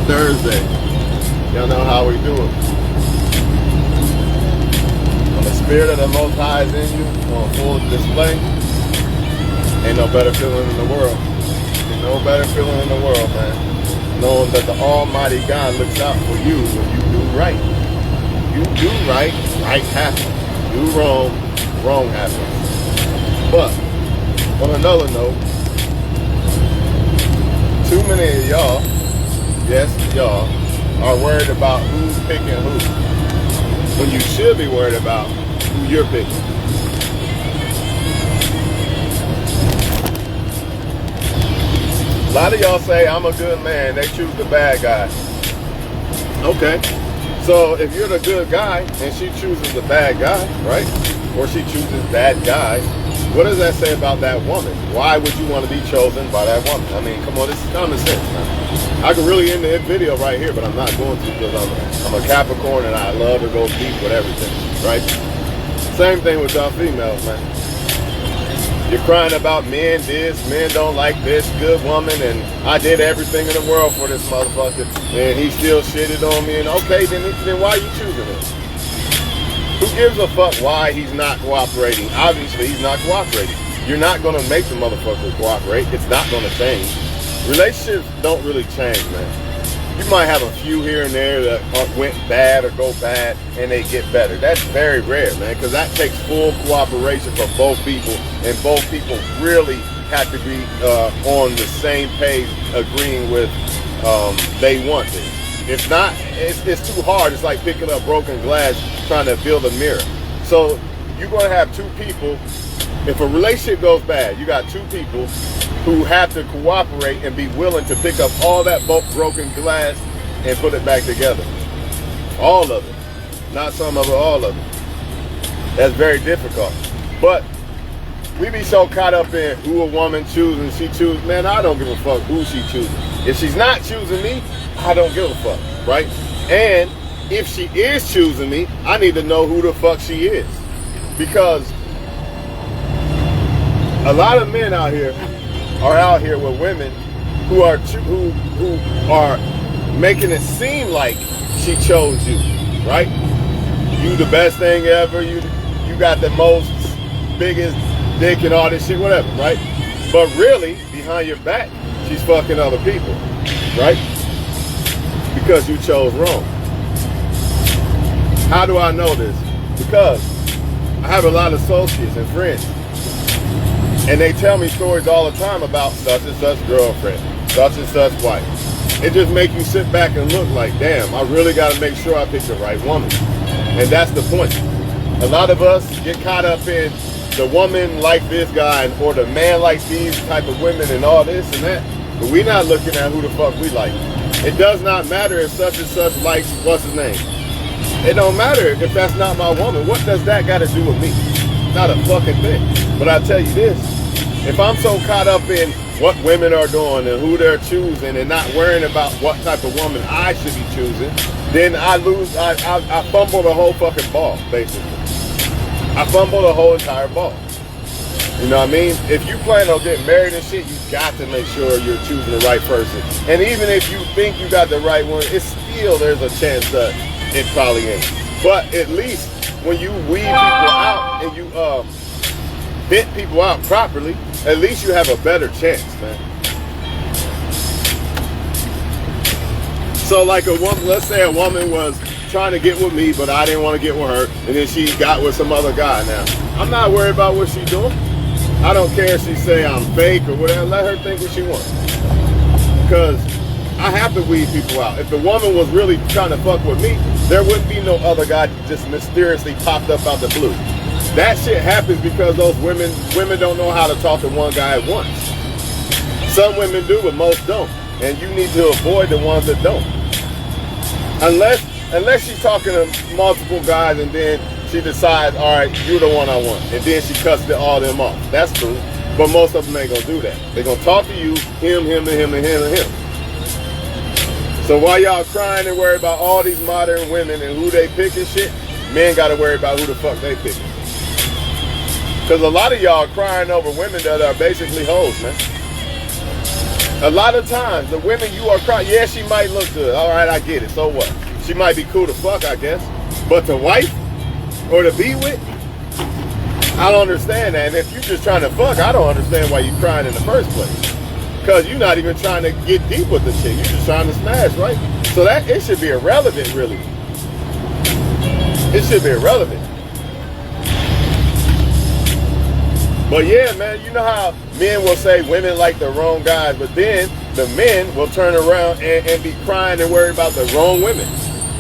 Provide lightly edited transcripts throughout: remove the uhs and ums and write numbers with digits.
Thursday. Y'all know how we do it. When the spirit of the Most High is in you on full display, ain't no better feeling in the world. Ain't no better feeling in the world, man. Knowing that the Almighty God looks out for you when you do right. You do right, right happens. You do wrong, wrong happens. But on another note, too many of y'all, yes, y'all, are worried about who's picking who, when you should be worried about who you're picking. A lot of y'all say, I'm a good man, they choose the bad guy. Okay, so if you're the good guy and she chooses the bad guy, right? Or she chooses bad guy, what does that say about that woman? Why would you want to be chosen by that woman? I mean, come on, this is common sense, man. I could really end the video right here, but I'm not going to because I'm a Capricorn and I love to go deep with everything, right? Same thing with y'all females, man. You're crying about men this, men don't like this, good woman, and I did everything in the world for this motherfucker, and he still shitted on me, and okay, then why are you choosing him? Who gives a fuck why he's not cooperating? Obviously, he's not cooperating. You're not going to make the motherfucker cooperate. It's not going to change. Relationships don't really change, man. You might have a few here and there that went bad or go bad and they get better. That's very rare, man, because that takes full cooperation from both people, and both people really have to be on the same page, agreeing with they want this. If not, it's too hard. It's like picking up broken glass, trying to build a mirror. So you're going to have two people. If a relationship goes bad, you got two people who have to cooperate and be willing to pick up all that broken glass and put it back together. All of it. Not some of it, all of it. That's very difficult. But we be so caught up in who a woman chooses, she chooses. Man, I don't give a fuck who she chooses. If she's not choosing me, I don't give a fuck, right? And if she is choosing me, I need to know who the fuck she is. Because a lot of men out here are out here with women who are making it seem like she chose you, right? You the best thing ever. You got the most biggest dick and all this shit, whatever, right? But really, behind your back, she's fucking other people, right? Because you chose wrong. How do I know this? Because I have a lot of associates and friends, and they tell me stories all the time about such and such girlfriend, such and such wife. It just makes you sit back and look like, damn, I really got to make sure I pick the right woman. And that's the point. A lot of us get caught up in the woman like this guy or the man like these type of women and all this and that, but we're not looking at who the fuck we like. It does not matter if such and such likes what's his name. It don't matter if that's not my woman. What does that got to do with me? Not a fucking thing. But I tell you this, if I'm so caught up in what women are doing and who they're choosing and not worrying about what type of woman I should be choosing, then I fumble the whole fucking ball, basically. I fumble the whole entire ball. You know what I mean? If you plan on getting married and shit, you got to make sure you're choosing the right person. And even if you think you got the right one, it's still, there's a chance that it probably ain't. But at least when you weed people out and you vet people out properly, at least you have a better chance, man. So like a woman, let's say a woman was trying to get with me, but I didn't want to get with her, and then she got with some other guy now. I'm not worried about what she's doing. I don't care if she say I'm fake or whatever. Let her think what she wants. Because I have to weed people out. If the woman was really trying to fuck with me, there wouldn't be no other guy just mysteriously popped up out the blue. That shit happens because those women don't know how to talk to one guy at once. Some women do, but most don't. And you need to avoid the ones that don't. Unless she's talking to multiple guys and then she decides, all right, you're the one I want. And then she cuts all them off. That's true. But most of them ain't gonna do that. They're gonna talk to you, him, and him, and him, and him. So while y'all crying and worry about all these modern women and who they pick and shit, men gotta worry about who the fuck they picking. Because a lot of y'all crying over women that are basically hoes, man. A lot of times, the women you are crying, yeah, she might look good. All right, I get it. So what? She might be cool to fuck, I guess. But to wife or to be with, I don't understand that. And if you're just trying to fuck, I don't understand why you're crying in the first place. Because you're not even trying to get deep with the chick. You're just trying to smash, right? So that it should be irrelevant, really. It should be irrelevant. But yeah, man, you know how men will say women like the wrong guys, but then the men will turn around and be crying and worried about the wrong women.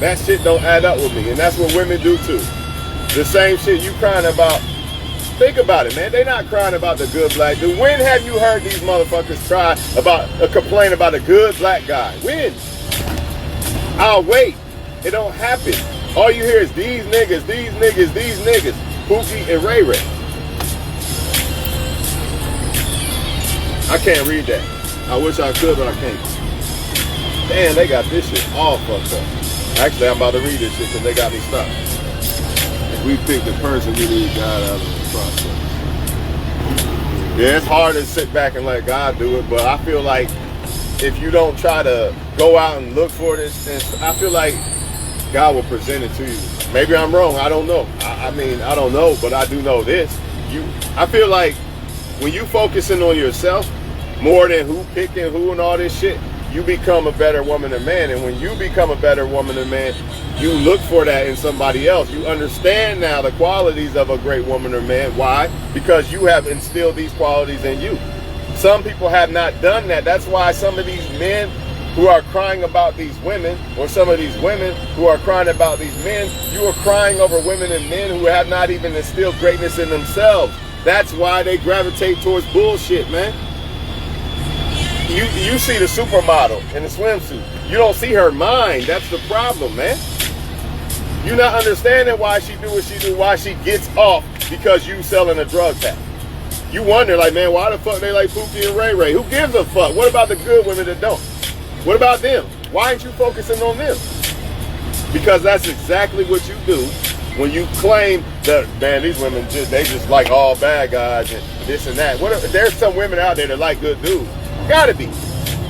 That shit don't add up with me, and that's what women do too. The same shit you crying about. Think about it, man. They not crying about the good black dude. When have you heard these motherfuckers cry about complain about a good black guy? When? I'll wait. It don't happen. All you hear is these niggas, these niggas, these niggas. Pookie and Ray Ray. I can't read that. I wish I could, but I can't. Damn, they got this shit all fucked up. Actually, I'm about to read this shit because they got me stopped. If we pick the person, we need God out of the process. Yeah, it's hard to sit back and let God do it, but I feel like if you don't try to go out and look for this, I feel like God will present it to you. Maybe I'm wrong. I don't know. I mean, I don't know, but I do know this. I feel like when you focusing on yourself more than who picking who and all this shit, you become a better woman or man. And when you become a better woman or man, you look for that in somebody else. You understand now the qualities of a great woman or man. Why? Because you have instilled these qualities in you. Some people have not done that. That's why some of these men who are crying about these women, or some of these women who are crying about these men, you are crying over women and men who have not even instilled greatness in themselves. That's why they gravitate towards bullshit, man. You see the supermodel in the swimsuit. You don't see her mind. That's the problem, man. You're not understanding why she do what she do, why she gets off because you selling a drug pack. You wonder, like, man, why the fuck they like Pookie and Ray Ray? Who gives a fuck? What about the good women that don't? What about them? Why ain't you focusing on them? Because that's exactly what you do when you claim that, man, these women they just like all bad guys and this and that. There's some women out there that like good dudes. Gotta be.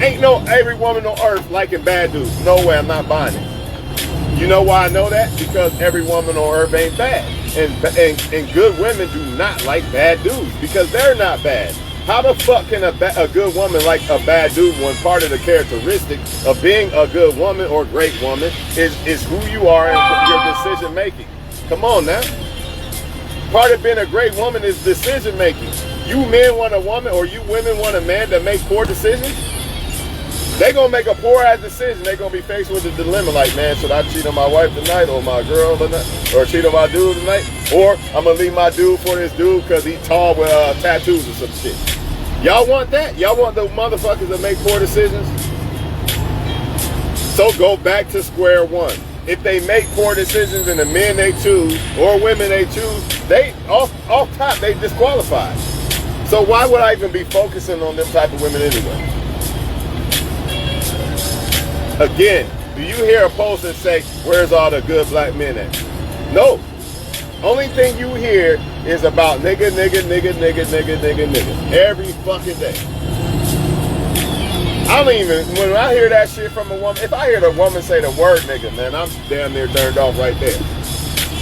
Ain't no every woman on earth liking bad dudes. No way, I'm not buying it. You know why I know that? Because every woman on earth ain't bad. And good women do not like bad dudes because they're not bad. How the fuck can a good woman like a bad dude when part of the characteristic of being a good woman or great woman is who you are and your decision making? Come on now. Part of being a great woman is decision making. You men want a woman or you women want a man to make poor decisions? They gonna make a poor ass decision. They gonna be faced with a dilemma like, man, should I cheat on my wife tonight or my girl tonight? Or cheat on my dude tonight? Or I'm gonna leave my dude for this dude because he tall with tattoos or some shit. Y'all want that? Y'all want the motherfuckers that make poor decisions? So go back to square one. If they make poor decisions and the men they choose or women they choose, they off top they disqualified. So why would I even be focusing on them type of women anyway? Again, do you hear a post that say, where's all the good black men at? No. Only thing you hear is about nigga, nigga, nigga, nigga, nigga, nigga, nigga. Every fucking day. I don't even, when I hear that shit from a woman, if I hear the woman say the word nigga, man, I'm damn near turned off right there.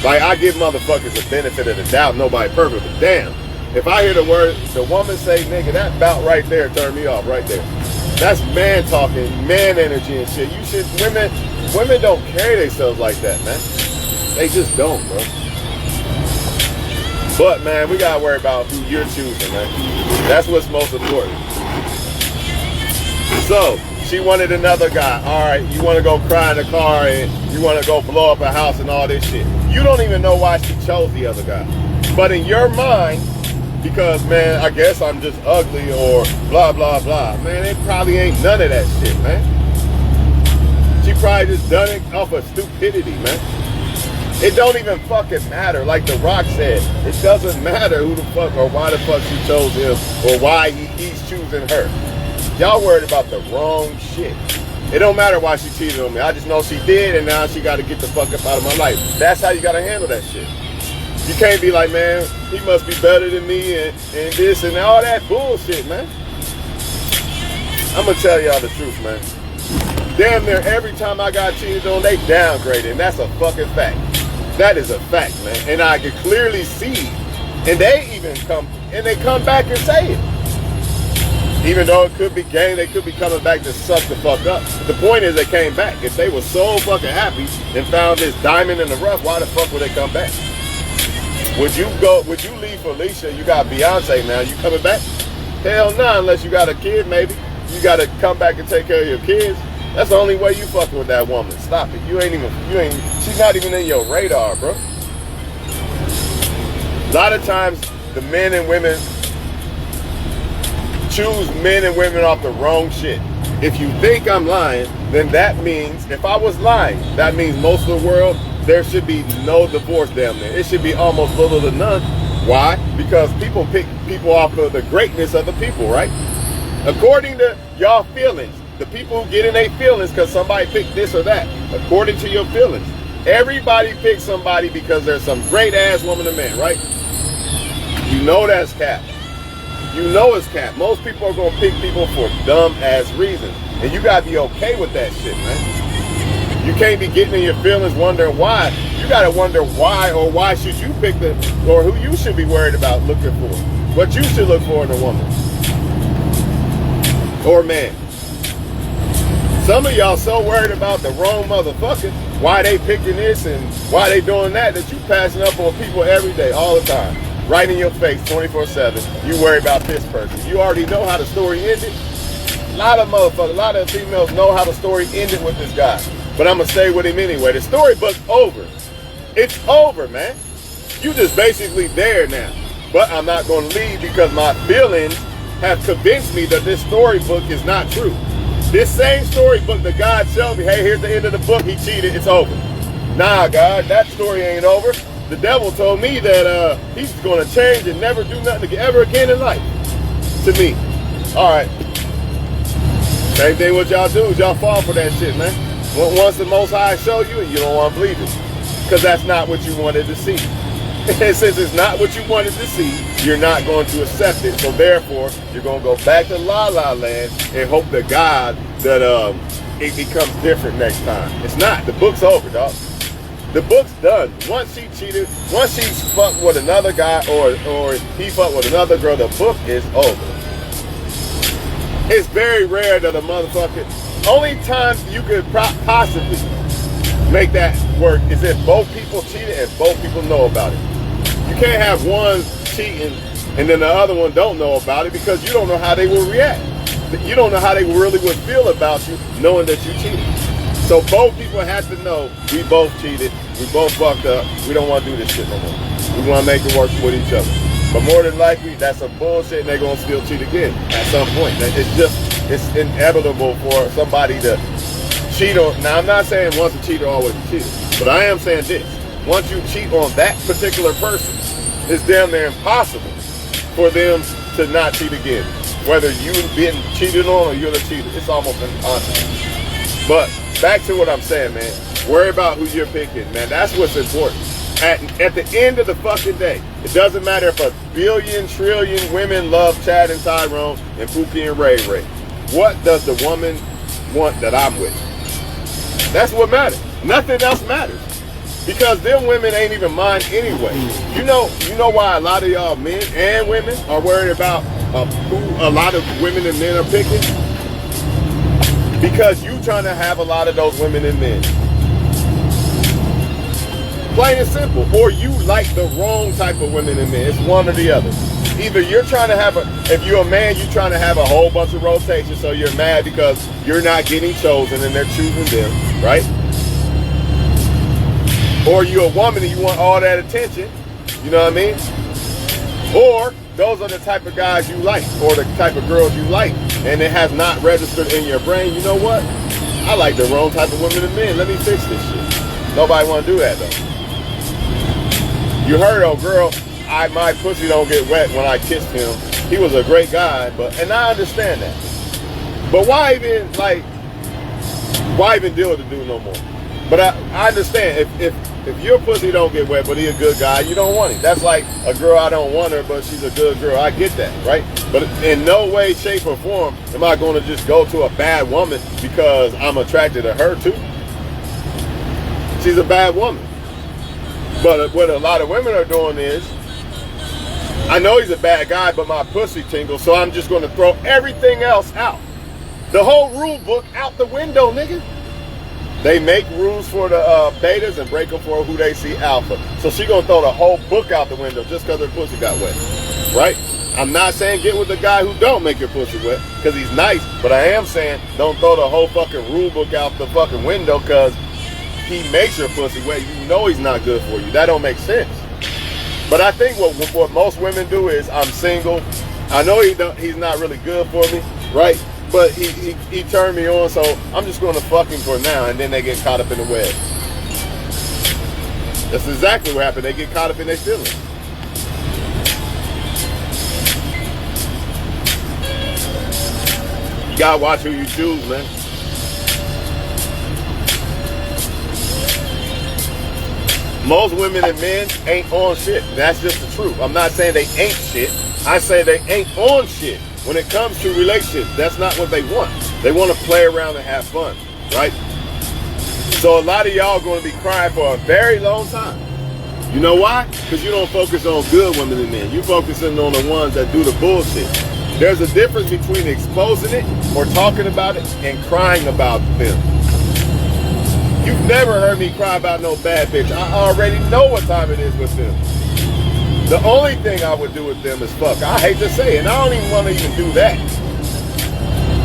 Like, I give motherfuckers the benefit of the doubt, nobody perfect, but damn. If I hear the woman say nigga, that bout right there turn me off right there. That's man talking, man energy and shit. Women don't carry themselves like that, man. They just don't, bro. But, man, we gotta worry about who you're choosing, man. That's what's most important. So, she wanted another guy. All right, you want to go cry in the car and you want to go blow up a house and all this shit. You don't even know why she chose the other guy. But in your mind, because, man, I guess I'm just ugly or blah, blah, blah. Man, it probably ain't none of that shit, man. She probably just done it off of stupidity, man. It don't even fucking matter. Like The Rock said, it doesn't matter who the fuck or why the fuck she chose him or why he's choosing her. Y'all worried about the wrong shit. It don't matter why she cheated on me. I just know she did, and now she got to get the fuck up out of my life. That's how you got to handle that shit. You can't be like, man, he must be better than me and this and all that bullshit, man. I'm gonna tell y'all the truth, man. Damn near every time I got cheated on, they downgraded, and that's a fucking fact. That is a fact, man. And I can clearly see, and they even come back and say it. Even though it could be game, they could be coming back to suck the fuck up. The point is they came back. If they were so fucking happy and found this diamond in the rough, why the fuck would they come back? Would you leave Felicia? You got Beyonce now. You coming back? Hell no, unless you got a kid, maybe. You got to come back and take care of your kids. That's the only way you fucking with that woman. Stop it. She's not even in your radar, bro. A lot of times, the men and women choose men and women off the wrong shit. If you think I'm lying, then that means, if I was lying, that means most of the world, there should be no divorce down there. It should be almost little to none. Why? Because people pick people off of the greatness of the people, right? According to y'all feelings, the people who get in their feelings because somebody picked this or that, according to your feelings, everybody picks somebody because there's some great ass woman or man, right? You know that's cap. You know it's cap. Most people are gonna pick people for dumb ass reasons, and you gotta be okay with that shit, man. You can't be getting in your feelings wondering why. You gotta wonder why, or why should you pick or who you should be worried about looking for. What you should look for in a woman or man. Some of y'all so worried about the wrong motherfucker, why they picking this and why they doing that you passing up on people every day, all the time. Right in your face, 24/7. You worry about this person. You already know how the story ended. A lot of females know how the story ended with this guy. But I'm going to stay with him anyway. The storybook's over. It's over, man. You just basically there now. But I'm not going to leave because my feelings have convinced me that this storybook is not true. This same storybook that God showed me, hey, here's the end of the book, he cheated, it's over. Nah, God, that story ain't over. The devil told me that he's going to change and never do nothing ever again in life. To me. All right. Same thing what y'all do is y'all fall for that shit, man. Once the Most High show you, you don't want to believe it. Because that's not what you wanted to see. And since it's not what you wanted to see, you're not going to accept it. So therefore, you're going to go back to La La Land and hope to God that it becomes different next time. It's not. The book's over, dog. The book's done. Once she cheated, once she fucked with another guy or he fucked with another girl, the book is over. It's very rare that a motherfucker, only time you could possibly make that work is if both people cheated and both people know about it. You can't have one cheating and then the other one don't know about it because you don't know how they will react. You don't know how they really would feel about you knowing that you cheated. So both people have to know we both cheated, we both fucked up, we don't want to do this shit no more. We want to make it work with each other. But more than likely, that's some bullshit and they're going to still cheat again at some point. It's inevitable for somebody to cheat on. Now, I'm not saying once a cheater, always a cheater. But I am saying this. Once you cheat on that particular person, it's damn near impossible for them to not cheat again. Whether you've been cheated on or you're the cheater, it's almost impossible. But back to what I'm saying, man. Worry about who you're picking, man. That's what's important. At the end of the fucking day, it doesn't matter if a billion, trillion women love Chad and Tyrone and Pookie and Ray Ray. What does the woman want that I'm with? That's what matters. Nothing else matters. Because them women ain't even mine anyway. You know why a lot of y'all men and women are worried about who a lot of women and men are picking? Because you trying to have a lot of those women and men. Plain and simple. Or you like the wrong type of women and men. It's one or the other. Either you're trying to have if you're a man, you're trying to have a whole bunch of rotation, so you're mad because you're not getting chosen and they're choosing them, right? Or you're a woman and you want all that attention, you know what I mean? Or those are the type of guys you like, or the type of girls you like, and it has not registered in your brain, you know what? I like the wrong type of women and men, let me fix this shit. Nobody want to do that though. You heard, oh girl, my pussy don't get wet when I kissed him. He was a great guy, and I understand that. But why even deal with the dude no more? But I understand if If your pussy don't get wet, but he a good guy, you don't want him. That's like a girl, I don't want her, but she's a good girl. I get that, right? But in no way, shape, or form am I going to just go to a bad woman because I'm attracted to her too. She's a bad woman. But what a lot of women are doing is, I know he's a bad guy, but my pussy tingles, so I'm just going to throw everything else out. The whole rule book out the window, nigga. They make rules for the betas and break them for who they see alpha. So she gonna throw the whole book out the window just because her pussy got wet, right? I'm not saying get with the guy who don't make your pussy wet because he's nice, but I am saying don't throw the whole fucking rule book out the fucking window because he makes your pussy wet. You know he's not good for you. That don't make sense. But I think what most women do is, I'm single. I know he's not really good for me, right? But he turned me on, so I'm just going to fuck him for now, and then they get caught up in the web. That's exactly what happened. They get caught up in their feelings. You gotta watch who you choose, man. Most women and men ain't on shit. That's just the truth. I'm not saying they ain't shit. I say they ain't on shit. When it comes to relationships, that's not what they want. They want to play around and have fun, right? So a lot of y'all going to be crying for a very long time. You know why? Because you don't focus on good women and men. You focusing on the ones that do the bullshit. There's a difference between exposing it or talking about it and crying about them. You've never heard me cry about no bad bitch. I already know what time it is with them. The only thing I would do with them is fuck. I hate to say it, and I don't even want to even do that.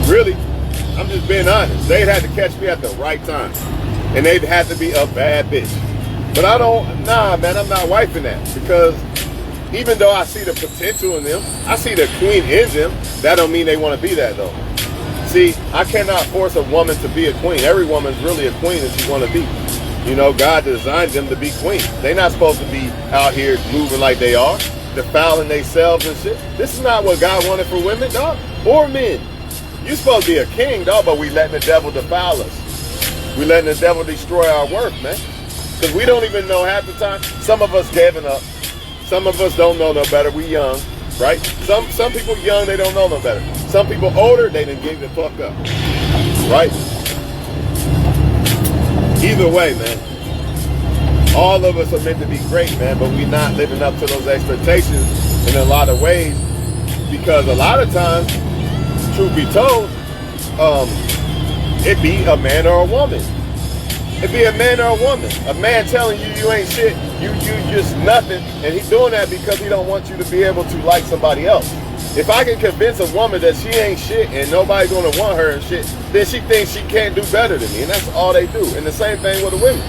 Really, I'm just being honest. They'd have to catch me at the right time, and they'd have to be a bad bitch. But I don't, nah, man, I'm not wifing that, because even though I see the potential in them, I see the queen in them, that don't mean they want to be that though. See, I cannot force a woman to be a queen. Every woman's really a queen if she want to be. You know, God designed them to be queens. They're not supposed to be out here moving like they are, defiling themselves and shit. This is not what God wanted for women, dog, or men. You're supposed to be a king, dog, but we letting the devil defile us. We letting the devil destroy our work, man. Because we don't even know half the time. Some of us giving up. Some of us don't know no better. We young, right? Some people young, they don't know no better. Some people older, they done gave the fuck up, right? Either way, man, all of us are meant to be great, man, but we're not living up to those expectations in a lot of ways, because a lot of times, truth be told, it be a man or a woman. It be a man or a woman. A man telling you you ain't shit, you just nothing, and he's doing that because he don't want you to be able to like somebody else. If I can convince a woman that she ain't shit and nobody's gonna want her and shit, then she thinks she can't do better than me, and that's all they do. And the same thing with the women.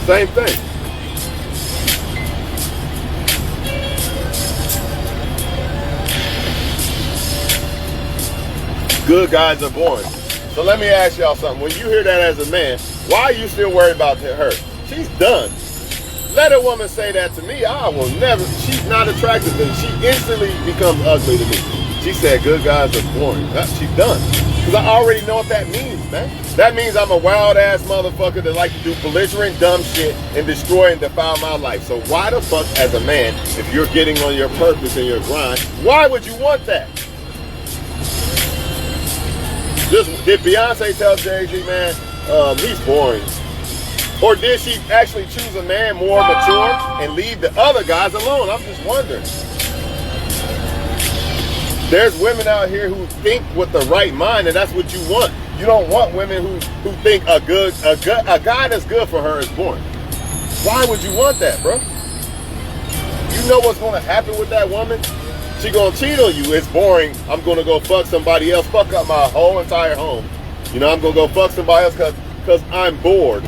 Same thing. Good guys are boring. So let me ask y'all something. When you hear that as a man, why are you still worried about her? She's done. Let a woman say that to me, I will never. She's not attractive to me. She instantly becomes ugly to me. She said good guys are boring. She's done. Because I already know what that means, man. That means I'm a wild ass motherfucker that like to do belligerent dumb shit and destroy and defile my life. So why the fuck, as a man, if you're getting on your purpose and your grind, why would you want that? Did Beyonce tell Jay-Z, man, he's boring? Or did she actually choose a man more mature and leave the other guys alone? I'm just wondering. There's women out here who think with the right mind, and that's what you want. You don't want women who think a guy that's good for her is boring. Why would you want that, bro? You know what's going to happen with that woman? She going to cheat on you. It's boring. I'm going to go fuck somebody else, fuck up my whole entire home. You know, I'm going to go fuck somebody else because I'm bored.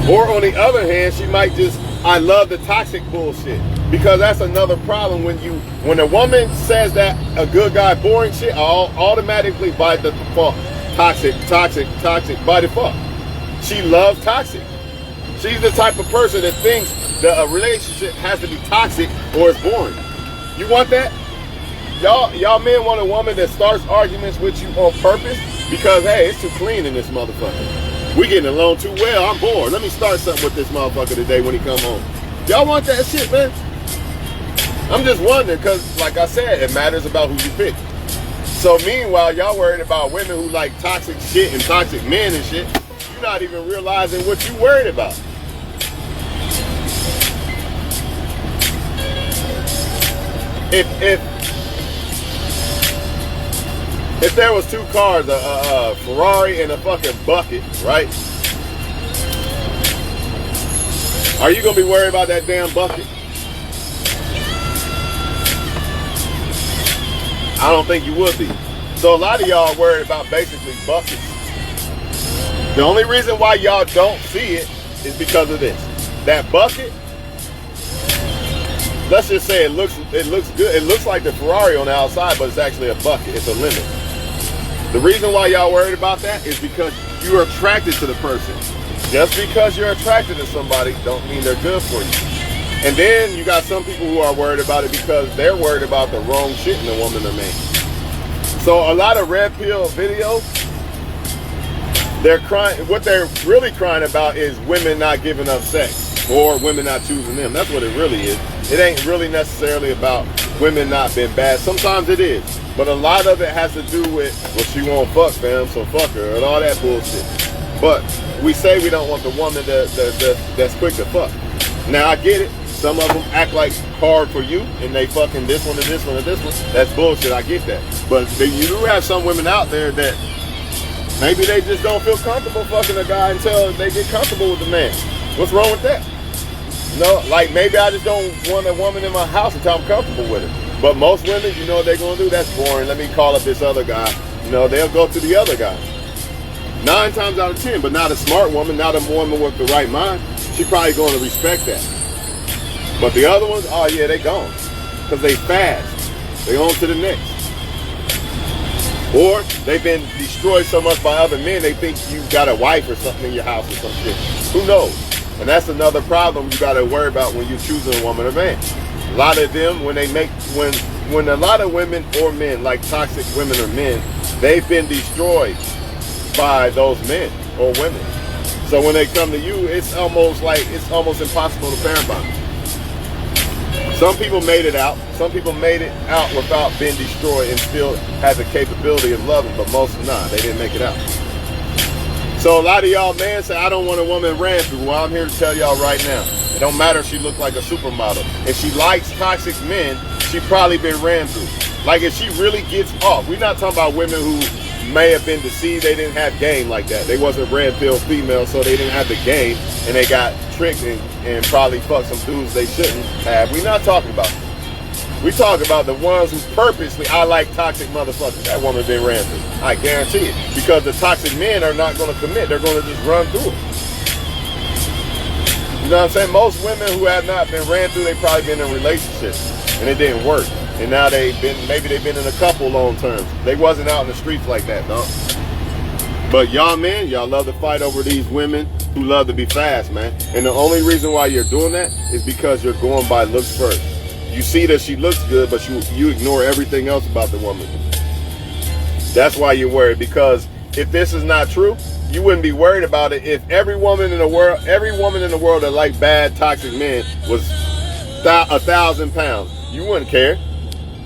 Or on the other hand, she might just, I love the toxic bullshit. Because that's another problem when a woman says that a good guy boring shit, automatically by default, toxic by default. She loves toxic. She's the type of person that thinks that a relationship has to be toxic or it's boring. You want that? y'all men want a woman that starts arguments with you on purpose because, hey, it's too clean in this motherfucker. We getting along too well. I'm bored. Let me start something with this motherfucker today when he come home. Y'all want that shit, man? I'm just wondering because, like I said, it matters about who you pick. So meanwhile, y'all worried about women who like toxic shit and toxic men and shit. You're not even realizing what you worried about. If there was two cars, a Ferrari and a fucking bucket, right? Are you gonna be worried about that damn bucket? I don't think you would be. So a lot of y'all are worried about basically buckets. The only reason why y'all don't see it is because of this. That bucket, let's just say it looks good. It looks like the Ferrari on the outside, but it's actually a bucket. It's a limit. The reason why y'all worried about that is because you're attracted to the person. Just because you're attracted to somebody don't mean they're good for you. And then you got some people who are worried about it because they're worried about the wrong shit in a woman or man. So a lot of red pill videos, they're crying. What they're really crying about is women not giving up sex or women not choosing them. That's what it really is. It ain't really necessarily about women not being bad. Sometimes it is. But a lot of it has to do with, well, she won't fuck, fam, so fuck her, and all that bullshit. But we say we don't want the woman that's quick to fuck. Now, I get it. Some of them act like hard for you, and they fucking this one and this one and this one. That's bullshit. I get that. But you do have some women out there that maybe they just don't feel comfortable fucking a guy until they get comfortable with the man. What's wrong with that? You know, like maybe I just don't want a woman in my house until I'm comfortable with her. But most women, you know what they're going to do? That's boring. Let me call up this other guy. You know, they'll go to the other guy. 9 times out of 10, but not a smart woman, not a woman with the right mind. She probably going to respect that. But the other ones, oh yeah, they gone. Because they fast. They on to the next. Or they've been destroyed so much by other men, they think you got a wife or something in your house or some shit. Who knows? And that's another problem you got to worry about when you're choosing a woman or man. A lot of them, when a lot of women or men, like toxic women or men, they've been destroyed by those men or women. So when they come to you, it's almost impossible to parent by. Some people made it out. Some people made it out without being destroyed and still had the capability of loving, but most not. They didn't make it out. So a lot of y'all men say, I don't want a woman ran through. Well, I'm here to tell y'all right now. It don't matter if she look like a supermodel. If she likes toxic men, she probably been ran through. Like if she really gets off. We're not talking about women who may have been deceived. They didn't have game like that. They wasn't red pill females, so they didn't have the game, and they got tricked and probably fucked some dudes they shouldn't have. We're not talking about them. We talk about the ones who purposely, I like toxic motherfuckers. That woman been ran through. I guarantee it. Because the toxic men are not going to commit. They're going to just run through it. You know what I'm saying? Most women who have not been ran through, they've probably been in relationships and it didn't work. And now maybe they've been in a couple long terms. They wasn't out in the streets like that, though. But y'all men, y'all love to fight over these women who love to be fast, man. And the only reason why you're doing that is because you're going by looks first. You see that she looks good, but you ignore everything else about the woman. That's why you're worried, because if this is not true, you wouldn't be worried about it if every woman in the world that liked bad, toxic men was 1,000 pounds. You wouldn't care.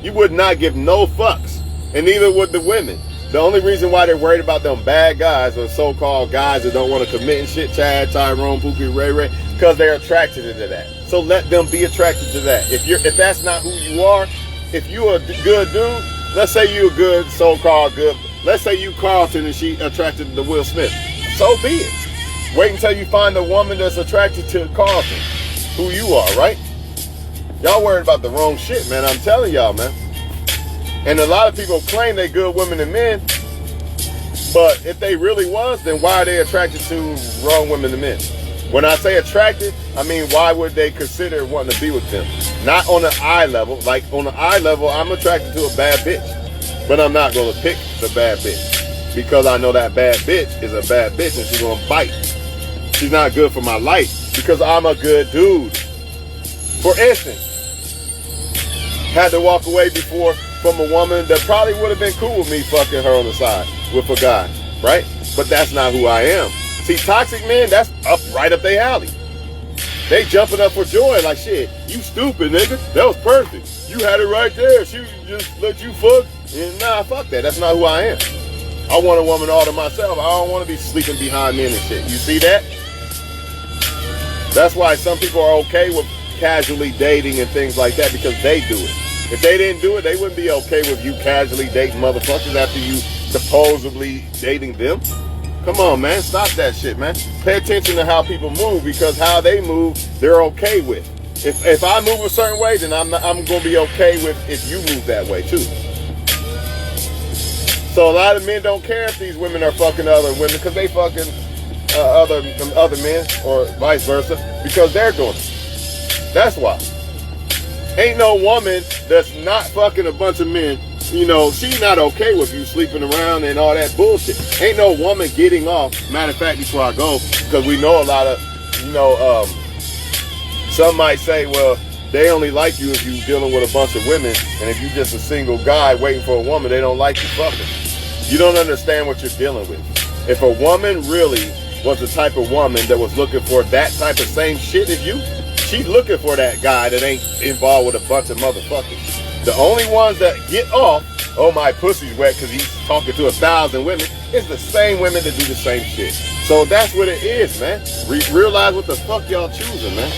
You would not give no fucks. And neither would the women. The only reason why they're worried about them bad guys or so-called guys that don't want to commit and shit, Chad, Tyrone, Pookie, Ray Ray, because they're attracted to that. So let them be attracted to that. If that's not who you are, if you're a good dude, let's say you're a good, so-called good, let's say you Carlton and she attracted to Will Smith. So be it. Wait until you find a woman that's attracted to Carlton, who you are, right? Y'all worried about the wrong shit, man. I'm telling y'all, man. And a lot of people claim they good women and men, but if they really was, then why are they attracted to wrong women and men? When I say attracted, I mean, why would they consider wanting to be with them? Not on the eye level. Like on the eye level, I'm attracted to a bad bitch, but I'm not going to pick the bad bitch because I know that bad bitch is a bad bitch and she's going to bite. She's not good for my life because I'm a good dude. For instance, had to walk away before from a woman that probably would have been cool with me fucking her on the side with a guy, right? But that's not who I am. See, toxic men, that's right up their alley. They jumping up for joy like, shit, you stupid, nigga. That was perfect. You had it right there. She just let you fuck. And nah, fuck that. That's not who I am. I want a woman all to myself. I don't want to be sleeping behind men and shit. You see that? That's why some people are okay with casually dating and things like that, because they do it. If they didn't do it, they wouldn't be okay with you casually dating motherfuckers after you supposedly dating them. Come on, man. Stop that shit, man. Pay attention to how people move, because how they move, they're okay with. If I move a certain way, then I'm going to be okay with if you move that way too. So a lot of men don't care if these women are fucking other women, because they fucking other men, or vice versa, because they're doing it. That's why. Ain't no woman that's not fucking a bunch of men, you know, she's not okay with you sleeping around and all that bullshit. Ain't no woman getting off. Matter of fact, before I go, because we know a lot of, you know, some might say, well, they only like you if you're dealing with a bunch of women, and if you're just a single guy waiting for a woman, they don't like you fucking. You don't understand what you're dealing with. If a woman really was the type of woman that was looking for that type of same shit as you, she's looking for that guy that ain't involved with a bunch of motherfuckers. The only ones that get off, oh my pussy's wet because he's talking to 1,000 women, it's the same women that do the same shit. So that's what it is, man. Realize what the fuck y'all choosing, man.